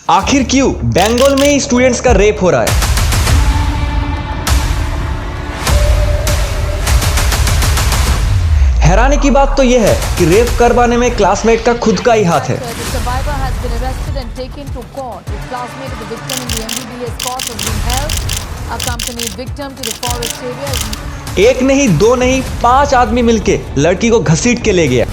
आखिर क्यों बंगाल में ही स्टूडेंट्स का रेप हो रहा है? हैरानी की बात तो यह है कि रेप करवाने में क्लासमेट का खुद का ही हाथ है। एक नहीं, दो नहीं, 5 आदमी मिलके लड़की को घसीट के ले गया।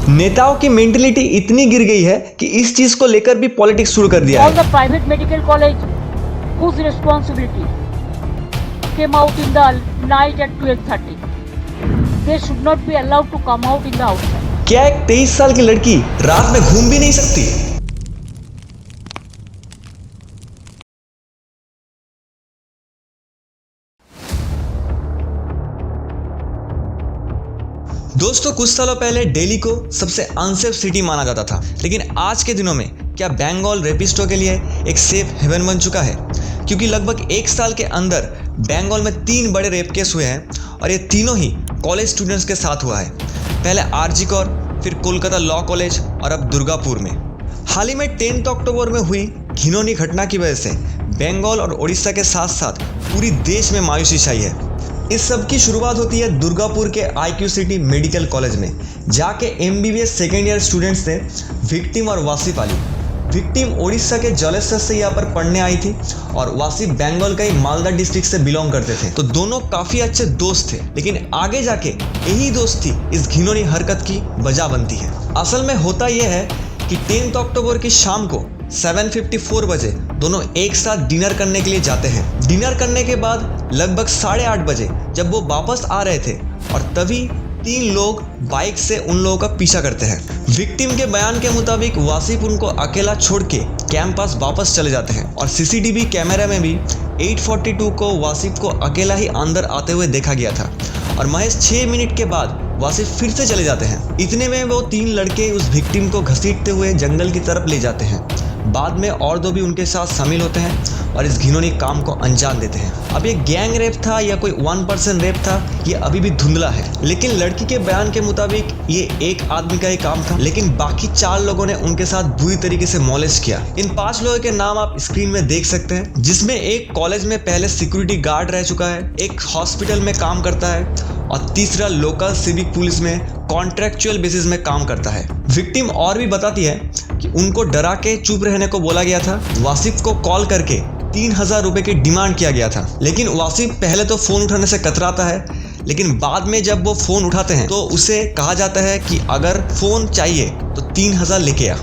नेताओं की मेंटलिटी इतनी गिर गई है कि इस चीज को लेकर भी पॉलिटिक्स शुरू कर दिया है। All the private medical college whose responsibility came out in the night at 12:30. They should not be allowed to come out in the outside. क्या एक 23 साल की लड़की रात में घूम भी नहीं सकती? दोस्तों, कुछ सालों पहले दिल्ली को सबसे अनसेफ सिटी माना जाता था, लेकिन आज के दिनों में क्या बंगाल रेपिस्टों के लिए एक सेफ हेवन बन चुका है? क्योंकि लगभग 1 साल के अंदर बंगाल में 3 बड़े रेप केस हुए हैं और ये तीनों ही कॉलेज स्टूडेंट्स के साथ हुआ है। पहले आरजी कौर, फिर कोलकाता लॉ कॉलेज और अब दुर्गापुर में। हाल ही में 10 अक्टूबर में हुई घिनौनी घटना की वजह से बंगाल और उड़ीसा के साथ साथ पूरी देश में मायूसी छाई है। इस सब की शुरुआत होती है दुर्गापुर के IQ सिटी मेडिकल कॉलेज में, जाके MBBS सेकेंड ईयर स्टूडेंट्स ने विक्टिम और वासिफ पाली। विक्टिम उड़ीसा के जलेसर से यहाँ पर पढ़ने आई थी और वासिफ बंगाल का ही मालदा डिस्ट्रिक्ट से बिलोंग करते थे। तो दोनों काफ़ी अच्छे दोस्त थे, लेकिन आगे जाके यही दोस्ती इस घिनौनी हरकत की वजह बनती है। असल में होता यह है कि 10 अक्टूबर की शाम को 7:54 बजे दोनों एक साथ डिनर करने के लिए जाते हैं। डिनर करने के बाद लगभग 8:30 बजे जब वो वापस आ रहे थे और तभी 3 लोग बाइक से उन लोगों का पीछा करते हैं। विक्टिम के बयान के मुताबिक वासिफ उनको अकेला छोड़ के कैंपस वापस चले जाते हैं और CCTV कैमरा में भी 8:42 को वासिफ को अकेला ही अंदर आते हुए देखा गया था और महज 6 मिनट के बाद वासिफ फिर से चले जाते हैं। इतने में वो 3 लड़के उस विक्टिम को घसीटते हुए जंगल की तरफ ले जाते हैं। बाद में और 2 भी उनके साथ शामिल होते हैं और इस घिनौनी काम को अंजाम देते हैं। अब ये गैंग रेप था या कोई 1% रेप था, ये अभी भी धुंधला है, लेकिन लड़की के बयान के मुताबिक ये एक आदमी का ही काम था, लेकिन बाकी 4 लोगों ने उनके साथ बुरी तरीके से मॉलेस्ट किया। इन 5 लोगों के नाम आप स्क्रीन में देख सकते हैं, जिसमें एक कॉलेज में पहले सिक्योरिटी गार्ड रह चुका है, एक हॉस्पिटल में काम करता है और तीसरा लोकल सिविक पुलिस में कॉन्ट्रैक्चुअल बेसिस में काम करता है। विक्टिम और भी बताती है कि उनको डरा के चुप रहने को बोला गया था। वासिफ को कॉल करके 3000 रुपए की डिमांड किया गया था, लेकिन वासिफ पहले तो फ़ोन उठाने से कतराता है, लेकिन बाद में जब वो फ़ोन उठाते हैं तो उसे कहा जाता है कि अगर फ़ोन चाहिए तो 3000 लेके आ।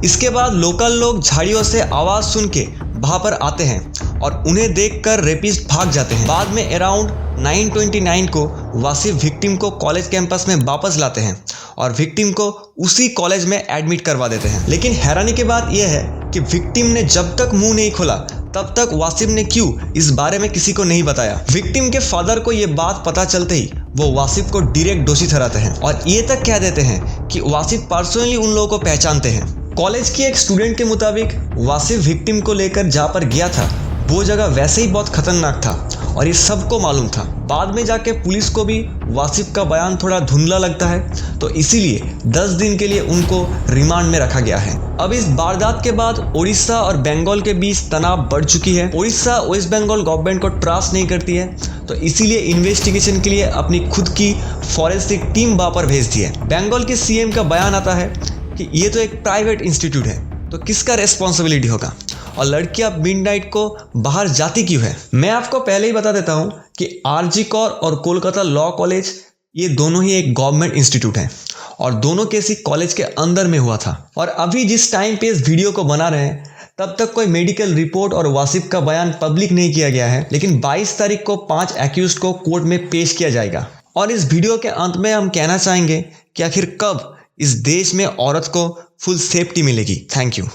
इसके बाद लोकल लोग झाड़ियों से आवाज़ सुन के वहाँ पर आते हैं और उन्हें देखकर रेपिस्ट भाग जाते हैं। बाद में अराउंड 9:29 को वासिफ विक्टिम को कॉलेज कैंपस में वापस लाते हैं और विक्टिम को उसी कॉलेज में एडमिट करवा देते हैं। लेकिन हैरानी की बात यह है कि विक्टिम ने जब तक मुंह नहीं खोला तब तक वासिफ ने क्यों इस बारे में किसी को नहीं बताया। विक्टिम के फादर को यह बात पता चलते ही वो वासिफ को डायरेक्ट दोषी ठहराते हैं और ये तक कह देते हैं कि वासिफ पर्सनली उन लोगों को पहचानते हैं। कॉलेज की एक स्टूडेंट के मुताबिक वासिफ विक्टिम को लेकर जहाँ पर गया था वो जगह वैसे ही बहुत खतरनाक था और ये सबको मालूम था। बाद में जाके पुलिस को भी वासिफ का बयान थोड़ा धुंधला लगता है, तो इसीलिए 10 दिन के लिए उनको रिमांड में रखा गया है। अब इस वारदात के बाद उड़ीसा और बंगाल के बीच तनाव बढ़ चुकी है। उड़ीसा वेस्ट बंगाल गवर्नमेंट को ट्रस्ट नहीं करती है, तो इसीलिए इन्वेस्टिगेशन के लिए अपनी खुद की फॉरेंसिक टीम वहाँ पर भेज दी है। बंगाल के CM का बयान आता है कि ये तो एक प्राइवेट इंस्टीट्यूट है, तो किसका रेस्पॉन्सिबिलिटी होगा और लड़कियां मिडनाइट को बाहर जाती क्यों है? मैं आपको पहले ही बता देता हूं कि आरजी कौर और कोलकाता लॉ कॉलेज ये दोनों ही एक गवर्नमेंट इंस्टीट्यूट हैं और दोनों किसी कॉलेज के अंदर में हुआ था। और अभी जिस टाइम पे इस वीडियो को बना रहे हैं तब तक कोई मेडिकल रिपोर्ट और वासिफ का बयान पब्लिक नहीं किया गया है, लेकिन 22 तारीख को 5 एक्यूज्ड को कोर्ट में पेश किया जाएगा। और इस वीडियो के अंत में हम कहना चाहेंगे कि आखिर कब इस देश में औरत को फुल सेफ्टी मिलेगी। Thank you.